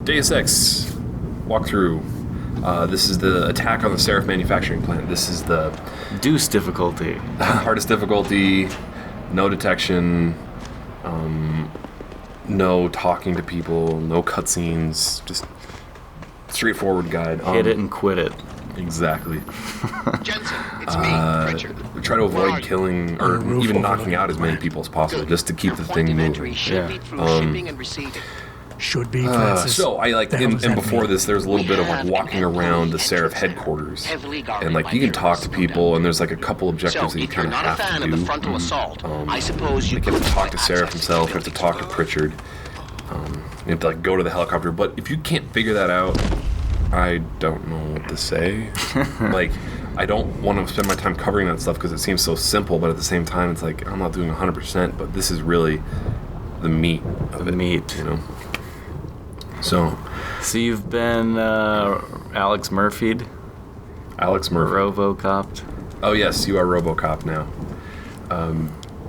Deus Ex walkthrough. This is the attack on the Sarif manufacturing plant. This is the Deuce difficulty. hardest difficulty, no detection, no talking to people, no cutscenes, just straightforward guide. Hit it and quit it. Exactly. Jensen, it's me, Richard. We try to avoid killing or even knocking out as many people as possible, just to keep the thing moving. Should be through shipping and receiving. Should be, Francis. So I like, and before this, there's a little bit of like walking around the Sarif headquarters, and like you can talk to people, and there's like a couple objectives that you kind of have to do. I suppose you have to talk to Sarif himself, you have to talk to Pritchard, you have to like go to the helicopter. But if you can't figure that out, I don't know what to say. Like, I don't want to spend my time covering that stuff because it seems so simple, but at the same time, it's like I'm not doing 100%. But this is really the meat of it, you know. So you've been Alex Murphy'd? Alex Murphy. RoboCopped? Oh yes, you are RoboCop now.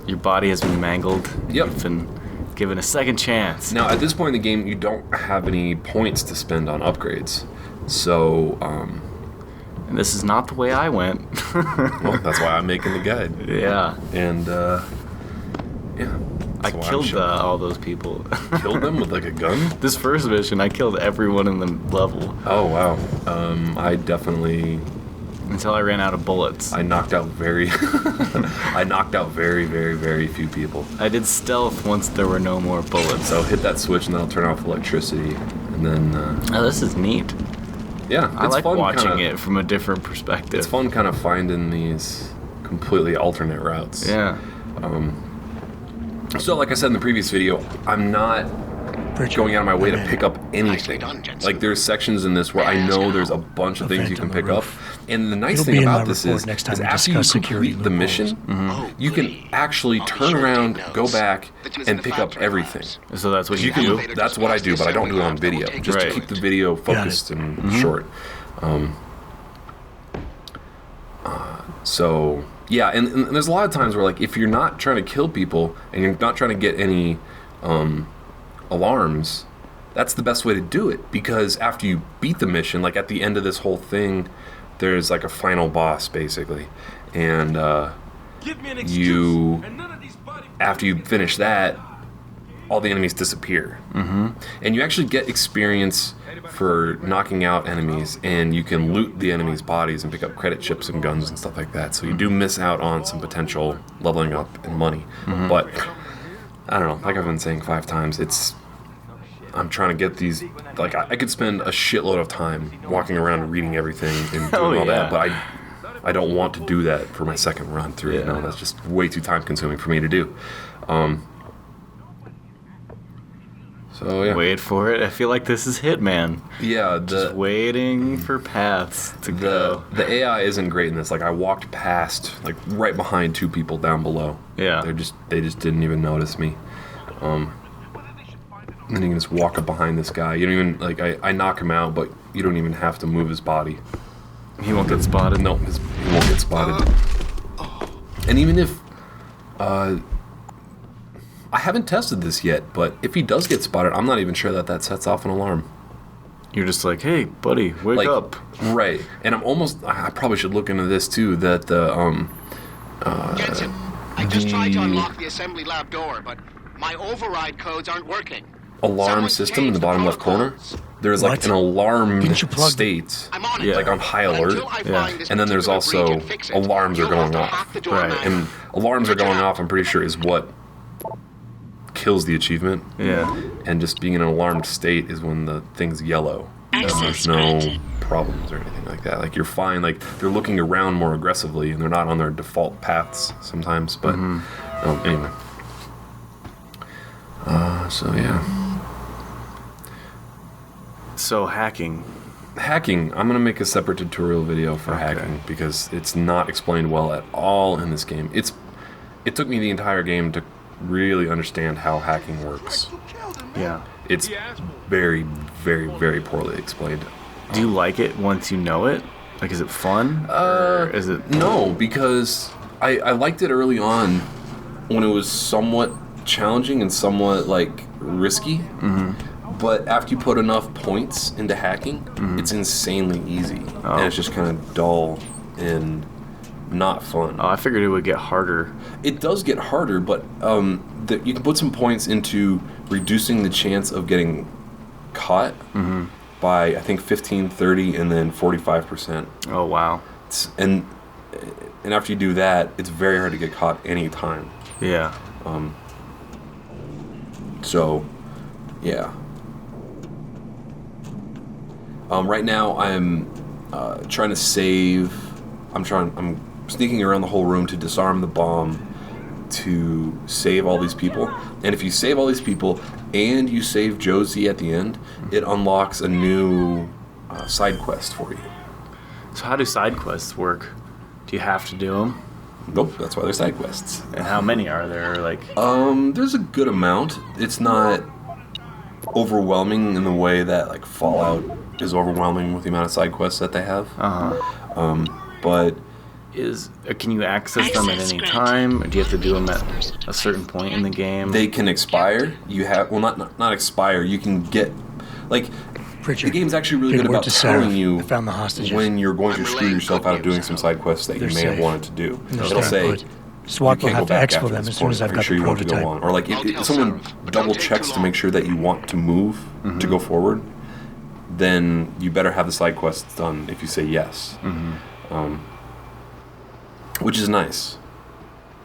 Your body has been mangled. Yep. You've been given a second chance. Now at this point in the game, you don't have any points to spend on upgrades. So, and this is not the way I went. well, that's why I'm making the guide. Yeah. And yeah. I killed all those people. Killed them with like a gun? This first mission, I killed everyone in the level. Oh wow. I definitely. Until I ran out of bullets. I knocked out very very, very few people. I did stealth once there were no more bullets. So hit that switch and that'll turn off electricity, and then. Oh, this is neat. Yeah, I like watching it from a different perspective. It's fun, kind of finding these completely alternate routes. Yeah. So, like I said in the previous video, I'm not going out of my way to pick up anything. Like, there's sections in this where I know there's a bunch of things you can pick up. And the nice thing about this is after you complete the mission, you can actually turn around, go back, and pick up everything. So that's what you do? That's what I do, but I don't do it on video. Just to keep the video focused and short. So... yeah, and there's a lot of times where, like, if you're not trying to kill people and you're not trying to get any alarms, that's the best way to do it. Because after you beat the mission, like, at the end of this whole thing, there's, like, a final boss, basically. And after you finish that, all the enemies disappear. And you actually get experience for knocking out enemies, and you can loot the enemies' bodies and pick up credit chips and guns and stuff like that. So you do miss out on some potential leveling up and money. But I don't know, like I've been saying 5 times, I'm trying to get these, like, I could spend a shitload of time walking around and reading everything and doing all that, but I don't want to do that for my second run through. You know, that's just way too time consuming for me to do. So yeah. Wait for it. I feel like this is Hitman. Yeah, just waiting for paths to go. The AI isn't great in this. Like, I walked past, like, right behind 2 people down below. Yeah. They just didn't even notice me. And then you can just walk up behind this guy. You don't even, like, I knock him out, but you don't even have to move his body. He won't get spotted? No, he won't get spotted. And even if I haven't tested this yet, but if he does get spotted, I'm not even sure that sets off an alarm. You're just like, hey, buddy, wake up. Right. And I probably should look into this too, that the, Jensen, I just tried to unlock the assembly lab door, but my override codes aren't working. Alarm system in the bottom left corner. There's like an alarmed state, like on high alert, and then there's also alarms are going off. Right. And alarms are going off, I'm pretty sure, is what kills the achievement. Yeah. And just being in an alarmed state is when the thing's yellow. And there's no problems or anything like that. Like, you're fine. Like, they're looking around more aggressively, and they're not on their default paths sometimes. But anyway. So yeah. So hacking. I'm gonna make a separate tutorial video for hacking because it's not explained well at all in this game. It took me the entire game to really understand how hacking works. Yeah. It's very, very, very poorly explained. Do you like it once you know it? Like, is it fun? Or is it... No, because I liked it early on when it was somewhat challenging and somewhat, like, risky. But after you put enough points into hacking, it's insanely easy. And it's just kind of dull and not fun. Oh, I figured it would get harder. It does get harder, but you can put some points into reducing the chance of getting caught by, I think, 15, 30, and then 45%. Oh, wow. And after you do that, it's very hard to get caught any time. Yeah. So, yeah. Right now, I'm trying to save. I'm sneaking around the whole room to disarm the bomb to save all these people. And if you save all these people and you save Josie at the end, it unlocks a new side quest for you. So how do side quests work? Do you have to do them? Nope, that's why they're side quests. And how many are there? Like, there's a good amount. It's not overwhelming in the way that like Fallout is overwhelming with the amount of side quests that they have. But can you access them at any time? Or do you have to do them at a certain point in the game? they can expire. You have not expire. You can get like Pritchard, the game's actually really good good word about to telling Sarif. you I found the hostages. when you're going to screw yourself out of doing some side quests that you They're may have safe. wanted to do. And they're It'll staying say put. SWAT you will can't have go to back exfil after them this as soon as point. I've Are you got sure the you want to go prototype. on? Or like if someone double checks to make sure that you want to move to go forward, then you better have the side quests done if you say yes. Which is nice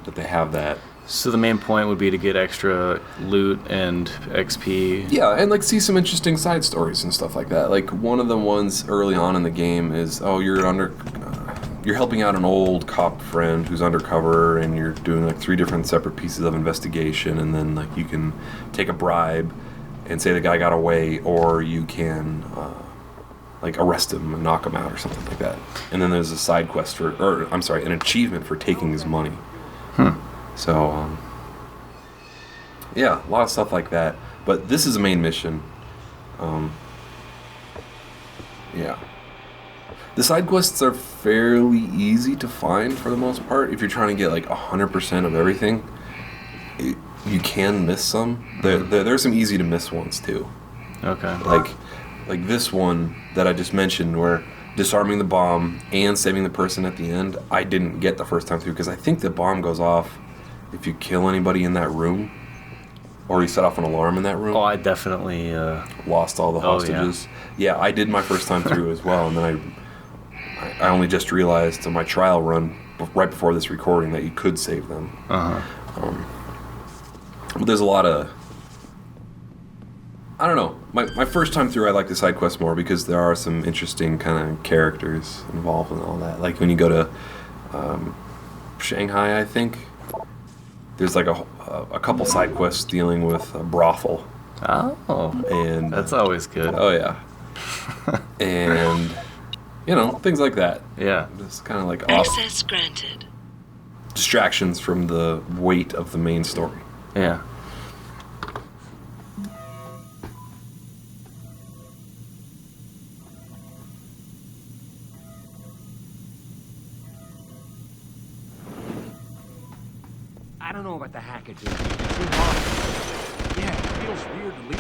that they have that. So the main point would be to get extra loot and XP. Yeah, and like see some interesting side stories and stuff like that. Like one of the ones early on in the game is, you're helping out an old cop friend who's undercover, and you're doing like 3 different separate pieces of investigation, and then like you can take a bribe and say the guy got away, or you can like arrest him and knock him out or something like that. And then there's a side quest an achievement for taking his money. So, yeah, a lot of stuff like that. But this is a main mission. Yeah. The side quests are fairly easy to find for the most part. If you're trying to get like 100% of everything, you can miss some. There's some easy to miss ones too. Okay. Like this one that I just mentioned, where disarming the bomb and saving the person at the end, I didn't get the first time through because I think the bomb goes off if you kill anybody in that room, or you set off an alarm in that room. Oh, I definitely Lost all the hostages. Yeah, I did my first time through as well, and then I only just realized on my trial run right before this recording that you could save them. But there's a lot of, I don't know. My first time through, I like the side quests more because there are some interesting kind of characters involved in all that. Like when you go to Shanghai, I think there's like a couple side quests dealing with a brothel. Oh, And that's always good. oh yeah, and things like that. Yeah. Just kind of like off Access granted. distractions from the weight of the main story. Yeah. I don't know about the hacker dude. It's too hard. Yeah, it feels weird to leave.